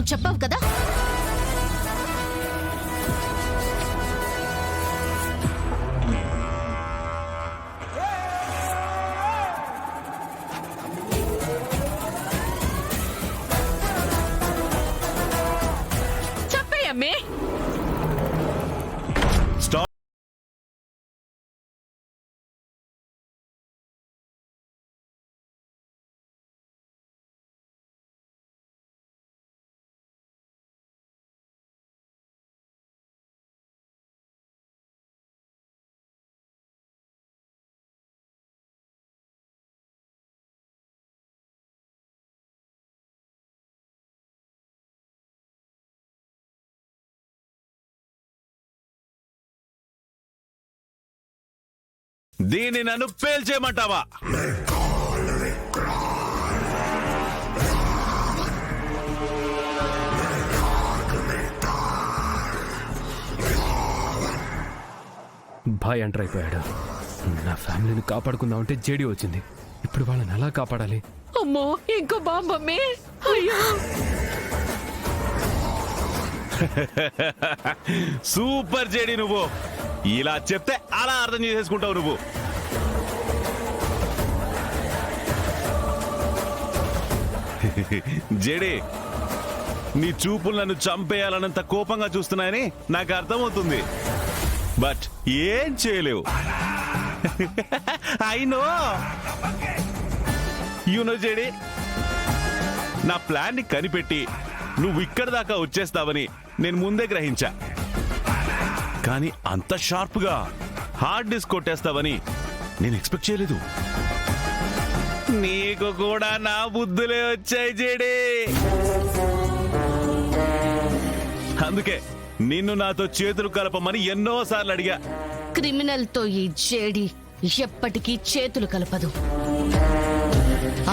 నువ్వు చెప్పావు కదా. చెప్పేయమ్మే. స్టాప్. దీన్ని నన్ను పేల్చేయమంటావా? బాయ్ ఎంటర్ అయిపోయాడు. నా ఫ్యామిలీని కాపాడుకుందామంటే జేడీ వచ్చింది. ఇప్పుడు వాళ్ళని ఎలా కాపాడాలి? అమ్మో, ఇంకో బాంబమ్మే. అయ్యో, సూపర్ జేడీ నువ్వు. ఇలా చెప్తే అలా అర్థం చేసేసుకుంటావు నువ్వు. జేడీ, నీ చూపులు నన్ను చంపేయాలన్నంత కోపంగా చూస్తున్నాయని నాకు అర్థమవుతుంది. బట్ ఏం చేయలేవు. ఐ నో యూనో జేడీ, నా ప్లాన్ ని కనిపెట్టి నువ్వు ఇక్కడ దాకా వచ్చేస్తావని నేను ముందే గ్రహించా. కానీ అంత షార్ప్ గా హార్డ్ డిస్క్ కొట్టేస్తావని నేను ఎక్స్పెక్ట్ చేయలేదు. నీకు కూడా నా బుద్ధులే వచ్చాయి జేడీ. అందుకే నిన్ను నాతో చేతులు కలపమని ఎన్నోసార్లు అడిగా. క్రిమినల్ తో ఈ జేడి ఎప్పటికీ చేతులు కలపదు.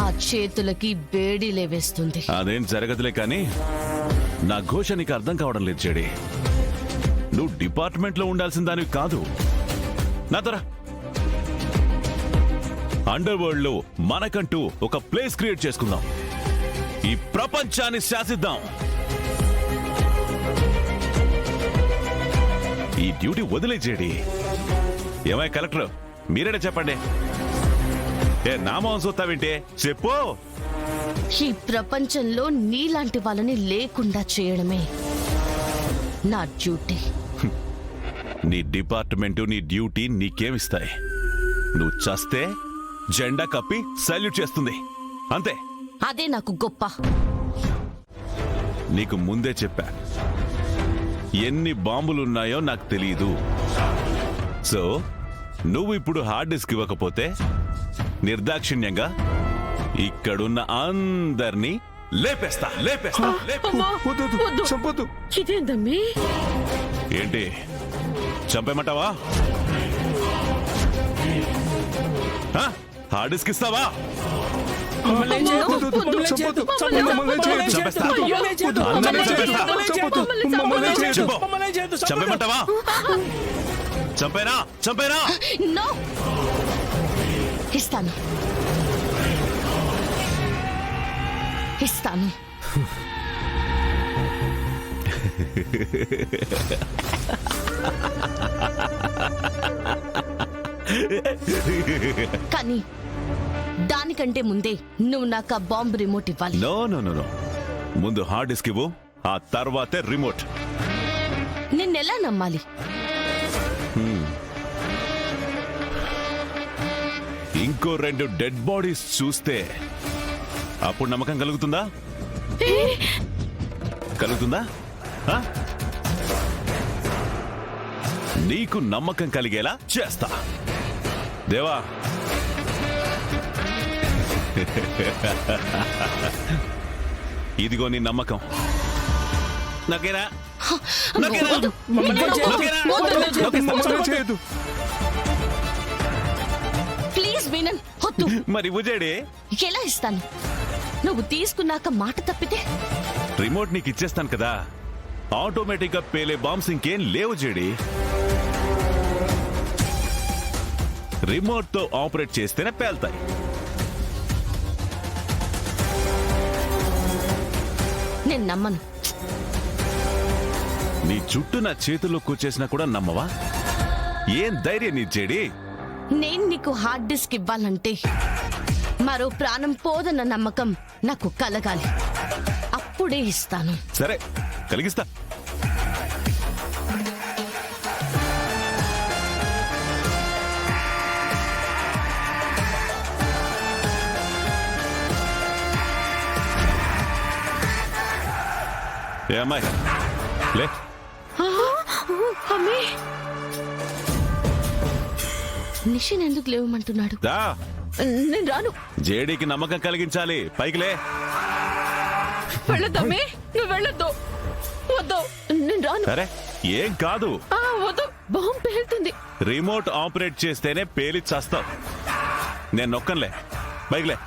ఆ చేతులకి బేడీలే వేస్తుంది. అదేం జరగదులే కానీ నా ఘోష నీకు అర్థం కావడం లేదు జేడీ. నువ్వు డిపార్ట్మెంట్ లో ఉండాల్సిన దానివి కాదు. నాతోరా, అండర్ వరల్డ్ లో మనకంటూ ఒక ప్లేస్ క్రియేట్ చేసుకుందాం. ఈ ప్రపంచాన్ని శాసిద్దాం. ఈ డ్యూటీ వదిలే జేడీ. ఏమై కలెక్టర్, మీరేనే చెప్పండి. ఏ నామం చూస్తావింటే చెప్పు. ఈ ప్రపంచంలో నీలాంటి వాళ్ళని లేకుండా చేయడమే నా డ్యూటీ. నీ డిపార్ట్మెంటు నీ డ్యూటీ నీకేమిస్తాయి? నువ్వు చస్తే జెండా కప్పి సల్యూట్ చేస్తుంది, అంతే. అదే నాకు గొప్ప. నీకు ముందే చెప్పా, ఎన్ని బాంబులున్నాయో నాకు తెలియదు. సో నువ్వు ఇప్పుడు హార్డ్ డిస్క్ ఇవ్వకపోతే నిర్దాక్షిణ్యంగా ఇక్కడున్న అందర్నీ లేపేస్తా. అమ్మో, వద్దు. చంపొద్దు. ఇదేందమ్మి? ఏంటి, చంపేమంటావా? హార్డ్ డిస్క్ ఇస్తావా? చంపేమంటావా? చంపేనా? నో, ఇస్తాను. కానీ దానికంటే ముందే నువ్వు నాకు ఆ బాంబు రిమోట్ ఇవ్వాలి. నో నో నో నో, ముందు హార్డ్ డిస్క్ ఇవ్వు, ఆ తర్వాతే రిమోట్. నిన్నెలా నమ్మాలి? ఇంకో 2 డెడ్ బాడీస్ చూస్తే అప్పుడు నమ్మకం కలుగుతుందా? ఆ? నీకు నమ్మకం కలిగేలా చేస్తా. దేవా, ఇదిగో నీ నమ్మకం. నాకేనా? ప్లీజ్ మీనన్, వద్దు. మరి బుజేడే ఎలా ఇస్తాను? నువ్వు తీసుకున్నాక మాట తప్పితే? రిమోట్ నీకు ఇచ్చేస్తాను కదా. ఆటోమేటిక్ గా పేలే బాంబ్స్ ఇంకేం లేవు జేడి. రిమోట్ తో ఆపరేట్ చేస్తేనే పేల్తాయి. నేను నమ్మను. నీ చుట్టూ నా చేతుల్లో కూర్చేసినా కూడా నమ్మవా? ఏం ధైర్యం నీ జేడి? నేను నీకు హార్డ్ డిస్క్ ఇవ్వాలంటే మరో ప్రాణం పోదన్న నమ్మకం నాకు కలగాలి. అప్పుడే ఇస్తాను. సరే, కలిగిస్తా. ఏ అమ్మాయి, లే. అమ్మే నిషిన్ ఎందుకు లేవమంటున్నాడు? దా, నేను రాను. జేడీకి నమ్మకం కలిగించాలి. పైకిలే. వెళ్ళొద్దమ్మే, నువ్వు వెళ్ళొద్దు. వద్దు, నేను రాను. సరే, ఏం కాదు. వద్దు, బాంబు పేలుతుంది. రిమోట్ ఆపరేట్ చేస్తేనే పేలి చేస్తావు. నేను నొక్కనులే. పైకిలే.